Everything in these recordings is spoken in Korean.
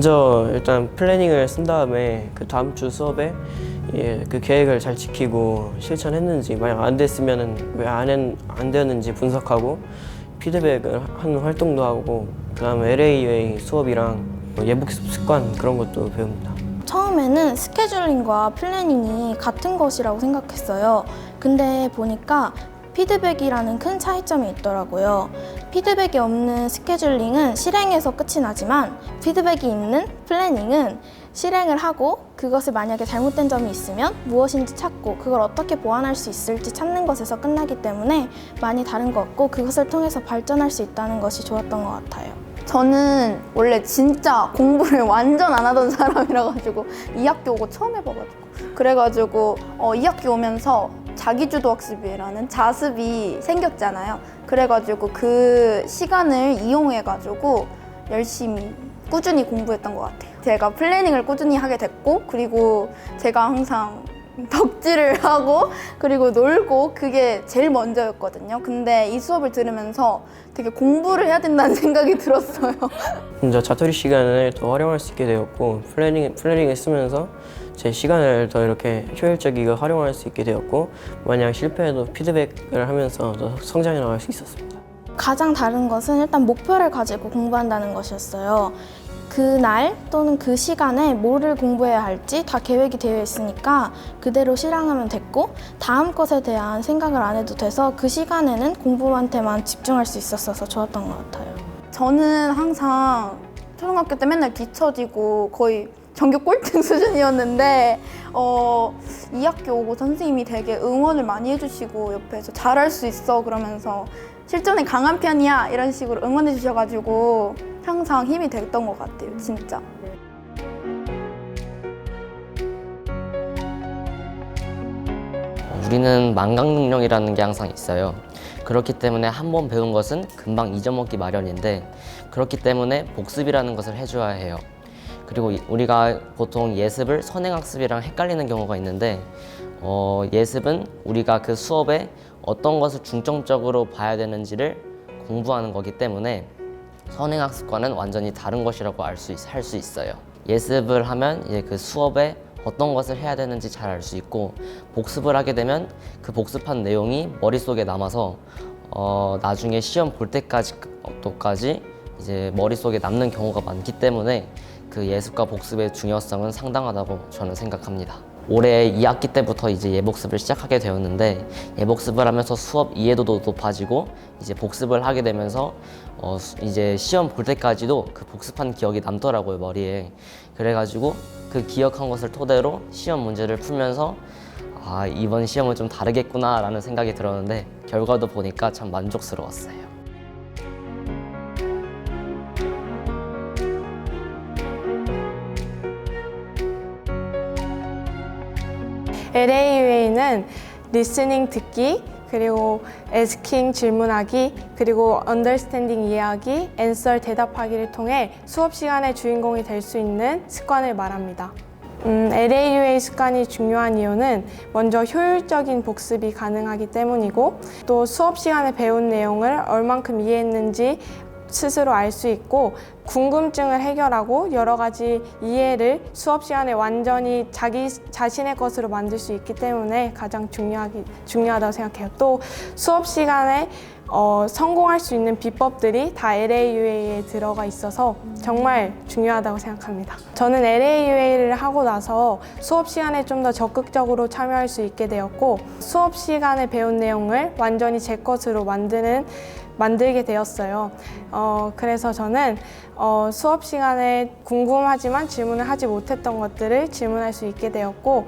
먼저 일단 플래닝을 쓴 다음에 그 다음 주 수업에 그 계획을 잘 지키고 실천했는지, 만약 안 됐으면은 왜 안 되었는지 분석하고 피드백을 하는 활동도 하고, 그 다음에 LAUA 수업이랑 예복습 습관 그런 것도 배웁니다. 처음에는 스케줄링과 플래닝이 같은 것이라고 생각했어요. 근데 보니까 피드백이라는 큰 차이점이 있더라고요. 피드백이 없는 스케줄링은 실행에서 끝이 나지만, 피드백이 있는 플래닝은 실행을 하고 그것을 만약에 잘못된 점이 있으면 무엇인지 찾고 그걸 어떻게 보완할 수 있을지 찾는 것에서 끝나기 때문에 많이 다른 것 같고, 그것을 통해서 발전할 수 있다는 것이 좋았던 것 같아요. 저는 원래 진짜 공부를 완전 안 하던 사람이라 가지고 2학기 오고 처음 해봐가지고, 그래가지고 2학기 오면서 자기주도 학습이라는 자습이 생겼잖아요. 그래가지고 그 시간을 이용해가지고 열심히 꾸준히 공부했던 것 같아요. 제가 플래닝을 꾸준히 하게 됐고, 그리고 제가 항상 덕질을 하고 그리고 놀고, 그게 제일 먼저였거든요. 근데 이 수업을 들으면서 되게 공부를 해야 된다는 생각이 들었어요. 먼저 자투리 시간을 더 활용할 수 있게 되었고, 플래닝을 쓰면서 제 시간을 더 이렇게 효율적이게 활용할 수 있게 되었고, 만약 실패해도 피드백을 하면서 더 성장해 나갈 수 있었습니다. 가장 다른 것은 일단 목표를 가지고 공부한다는 것이었어요. 그날 또는 그 시간에 뭐를 공부해야 할지 다 계획이 되어 있으니까 그대로 실행하면 됐고, 다음 것에 대한 생각을 안 해도 돼서 그 시간에는 공부한테만 집중할 수 있었어서 좋았던 것 같아요. 저는 항상 초등학교 때 맨날 뒤처지고 거의 전교 꼴등 수준이었는데 2학기 오고 선생님이 되게 응원을 많이 해주시고, 옆에서 잘할 수 있어 그러면서 실전에 강한 편이야 이런 식으로 응원해 주셔가지고 항상 힘이 됐던 것 같아요, 진짜. 우리는 망각 능력이라는 게 항상 있어요. 그렇기 때문에 한 번 배운 것은 금방 잊어먹기 마련인데, 그렇기 때문에 복습이라는 것을 해줘야 해요. 그리고 우리가 보통 예습을 선행학습이랑 헷갈리는 경우가 있는데, 예습은 우리가 그 수업에 어떤 것을 중점적으로 봐야 되는지를 공부하는 거기 때문에, 선행학습과는 완전히 다른 것이라고 할 수 있어요. 예습을 하면 이제 그 수업에 어떤 것을 해야 되는지 잘 알 수 있고, 복습을 하게 되면 그 복습한 내용이 머릿속에 남아서 나중에 시험 볼 때까지 이제 머릿속에 남는 경우가 많기 때문에, 그 예습과 복습의 중요성은 상당하다고 저는 생각합니다. 올해 2학기 때부터 이제 예복습을 시작하게 되었는데, 예복습을 하면서 수업 이해도도 높아지고, 이제 복습을 하게 되면서 이제 시험 볼 때까지도 그 복습한 기억이 남더라고요, 머리에. 그래가지고 그 기억한 것을 토대로 시험 문제를 풀면서 이번 시험은 좀 다르겠구나 라는 생각이 들었는데, 결과도 보니까 참 만족스러웠어요. LAUA는 리스닝 듣기, 그리고 asking 질문하기, 그리고 understanding 이해하기, answer 대답하기를 통해 수업 시간의 주인공이 될 수 있는 습관을 말합니다. LAUA 습관이 중요한 이유는 먼저 효율적인 복습이 가능하기 때문이고, 또 수업 시간에 배운 내용을 얼만큼 이해했는지 스스로 알 수 있고, 궁금증을 해결하고 여러 가지 이해를 수업 시간에 완전히 자기 자신의 것으로 만들 수 있기 때문에 가장 중요하다고 생각해요. 또 수업 시간에 성공할 수 있는 비법들이 다 LAUA에 들어가 있어서 정말 중요하다고 생각합니다. 저는 LAUA를 하고 나서 수업 시간에 좀 더 적극적으로 참여할 수 있게 되었고, 수업 시간에 배운 내용을 완전히 제 것으로 만들게 되었어요. 그래서 저는 수업 시간에 궁금하지만 질문을 하지 못했던 것들을 질문할 수 있게 되었고,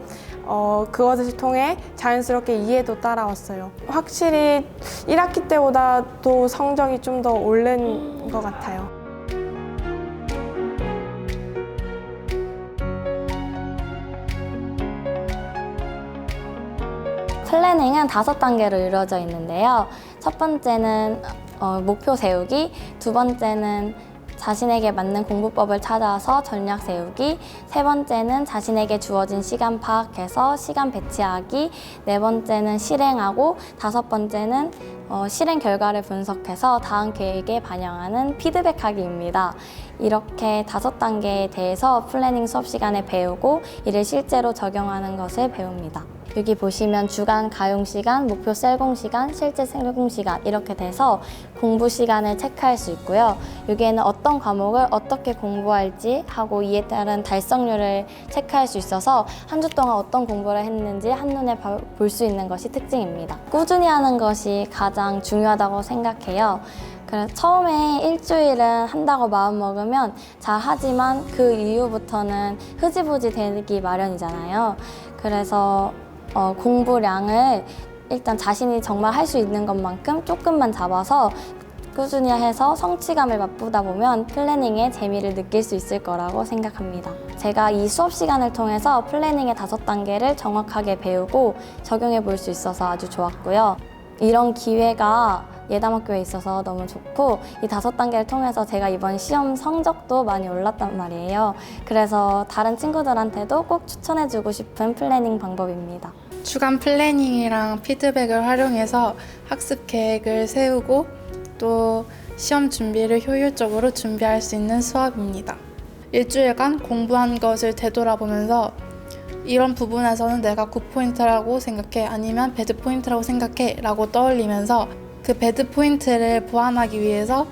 그것을 통해 자연스럽게 이해도 따라왔어요. 확실히 1학기 때보다도 성적이 좀 더 오른 것 같아요. 플래닝은 5단계로 이루어져 있는데요. 첫 번째는 목표 세우기, 두 번째는 자신에게 맞는 공부법을 찾아서 전략 세우기. 세 번째는 자신에게 주어진 시간 파악해서 시간 배치하기. 네 번째는 실행하고, 다섯 번째는 실행 결과를 분석해서 다음 계획에 반영하는 피드백하기입니다. 이렇게 5단계에 대해서 플래닝 수업 시간에 배우고 이를 실제로 적용하는 것을 배웁니다. 여기 보시면 주간 가용 시간, 목표 셀공 시간, 실제 셀공 시간 이렇게 돼서 공부 시간을 체크할 수 있고요. 여기에는 어떤 과목을 어떻게 공부할지 하고 이에 따른 달성률을 체크할 수 있어서 한 주 동안 어떤 공부를 했는지 한눈에 볼 수 있는 것이 특징입니다. 꾸준히 하는 것이 가장 중요하다고 생각해요. 그래서 처음에 일주일은 한다고 마음먹으면 잘 하지만 그 이후부터는 흐지부지 되기 마련이잖아요. 그래서 공부량을 일단 자신이 정말 할 수 있는 것만큼 조금만 잡아서 꾸준히 해서 성취감을 맛보다 보면 플래닝의 재미를 느낄 수 있을 거라고 생각합니다. 제가 이 수업 시간을 통해서 플래닝의 5단계를 정확하게 배우고 적용해 볼 수 있어서 아주 좋았고요. 이런 기회가 예담학교에 있어서 너무 좋고 이 5단계를 통해서 제가 이번 시험 성적도 많이 올랐단 말이에요. 그래서 다른 친구들한테도 꼭 추천해주고 싶은 플래닝 방법입니다. 주간 플래닝이랑 피드백을 활용해서 학습 계획을 세우고 또 시험 준비를 효율적으로 준비할 수 있는 수업입니다. 일주일간 공부한 것을 되돌아보면서 이런 부분에서는 내가 굿포인트라고 생각해 아니면 배드포인트라고 생각해 라고 떠올리면서 그 배드포인트를 보완하기 위해서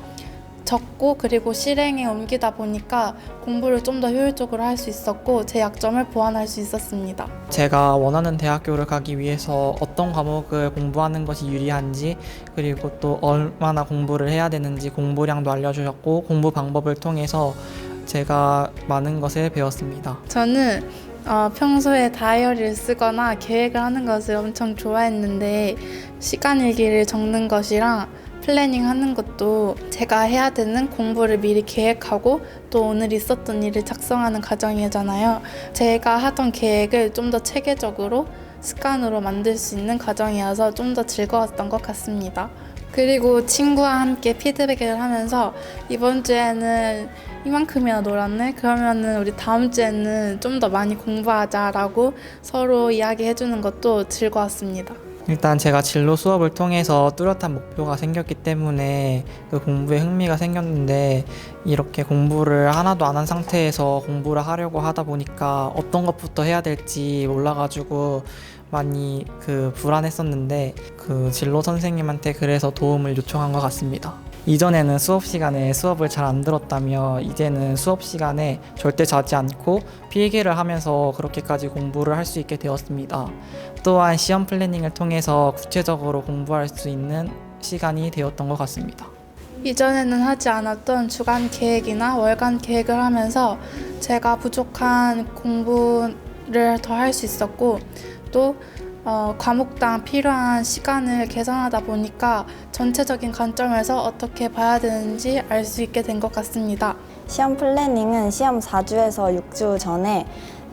적고 그리고 실행에 옮기다 보니까 공부를 좀 더 효율적으로 할 수 있었고 제 약점을 보완할 수 있었습니다. 제가 원하는 대학교를 가기 위해서 어떤 과목을 공부하는 것이 유리한지 그리고 또 얼마나 공부를 해야 되는지 공부량도 알려주셨고 공부 방법을 통해서 제가 많은 것을 배웠습니다. 저는 평소에 다이어리를 쓰거나 계획을 하는 것을 엄청 좋아했는데 시간 일기를 적는 것이랑 플래닝 하는 것도 제가 해야 되는 공부를 미리 계획하고 또 오늘 있었던 일을 작성하는 과정이잖아요. 제가 하던 계획을 좀 더 체계적으로 습관으로 만들 수 있는 과정이어서 좀 더 즐거웠던 것 같습니다. 그리고 친구와 함께 피드백을 하면서 이번 주에는 이만큼이나 놀았네? 그러면은 우리 다음 주에는 좀 더 많이 공부하자라고 서로 이야기해주는 것도 즐거웠습니다. 일단 제가 진로 수업을 통해서 뚜렷한 목표가 생겼기 때문에 그 공부에 흥미가 생겼는데 이렇게 공부를 하나도 안 한 상태에서 공부를 하려고 하다 보니까 어떤 것부터 해야 될지 몰라가지고 많이 불안했었는데 그 진로 선생님한테 그래서 도움을 요청한 것 같습니다. 이전에는 수업 시간에 수업을 잘 안 들었다며 이제는 수업 시간에 절대 자지 않고 필기를 하면서 그렇게까지 공부를 할 수 있게 되었습니다. 또한 시험 플래닝을 통해서 구체적으로 공부할 수 있는 시간이 되었던 것 같습니다. 이전에는 하지 않았던 주간 계획이나 월간 계획을 하면서 제가 부족한 공부를 더 할 수 있었고 또 과목당 필요한 시간을 계산하다 보니까 전체적인 관점에서 어떻게 봐야 되는지 알 수 있게 된 것 같습니다. 시험 플래닝은 시험 4주에서 6주 전에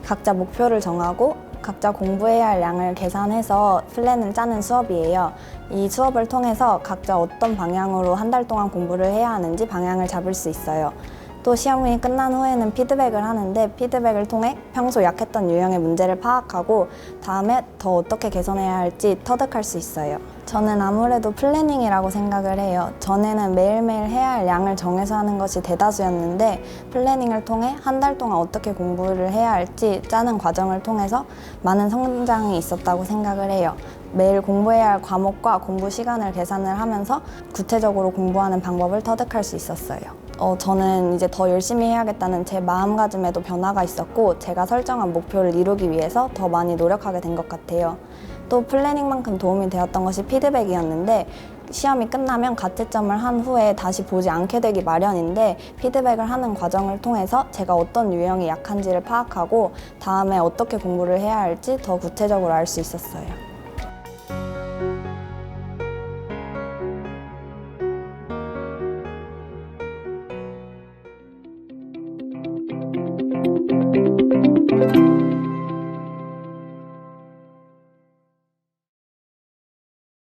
각자 목표를 정하고 각자 공부해야 할 양을 계산해서 플랜을 짜는 수업이에요. 이 수업을 통해서 각자 어떤 방향으로 한 달 동안 공부를 해야 하는지 방향을 잡을 수 있어요. 또 시험이 끝난 후에는 피드백을 하는데 피드백을 통해 평소 약했던 유형의 문제를 파악하고 다음에 더 어떻게 개선해야 할지 터득할 수 있어요. 저는 아무래도 플래닝이라고 생각을 해요. 전에는 매일매일 해야 할 양을 정해서 하는 것이 대다수였는데 플래닝을 통해 한 달 동안 어떻게 공부를 해야 할지 짜는 과정을 통해서 많은 성장이 있었다고 생각을 해요. 매일 공부해야 할 과목과 공부 시간을 계산을 하면서 구체적으로 공부하는 방법을 터득할 수 있었어요. 저는 이제 더 열심히 해야겠다는 제 마음가짐에도 변화가 있었고 제가 설정한 목표를 이루기 위해서 더 많이 노력하게 된 것 같아요. 또 플래닝만큼 도움이 되었던 것이 피드백이었는데 시험이 끝나면 가채점을 한 후에 다시 보지 않게 되기 마련인데 피드백을 하는 과정을 통해서 제가 어떤 유형이 약한지를 파악하고 다음에 어떻게 공부를 해야 할지 더 구체적으로 알 수 있었어요.